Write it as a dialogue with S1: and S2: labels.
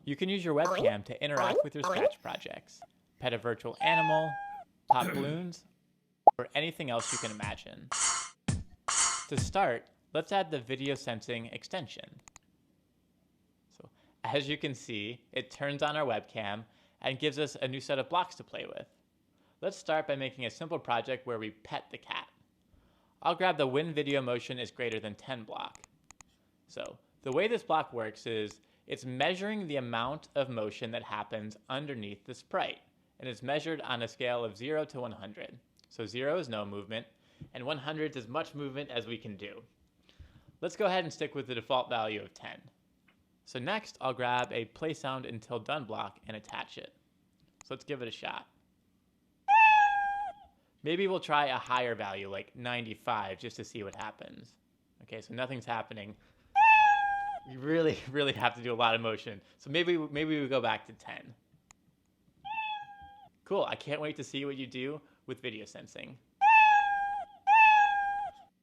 S1: You can use your webcam to interact with your Scratch projects, pet a virtual animal, pop balloons, or anything else you can imagine. To start, let's add the video sensing extension. So, as you can see, it turns on our webcam and gives us a new set of blocks to play with. Let's start by making a simple project where we pet the cat. I'll grab the when video motion is greater than 10 block. So, the way this block works is it's measuring the amount of motion that happens underneath the sprite, and it's measured on a scale of 0 to 100. So 0 is no movement, and 100 is as much movement as we can do. Let's go ahead and stick with the default value of 10. So next, I'll grab a play sound until done block and attach it. So let's give it a shot. Maybe we'll try a higher value, like 95, just to see what happens. Okay, so nothing's happening. We really have to do a lot of motion. So maybe we go back to 10. Cool, I can't wait to see what you do with video sensing.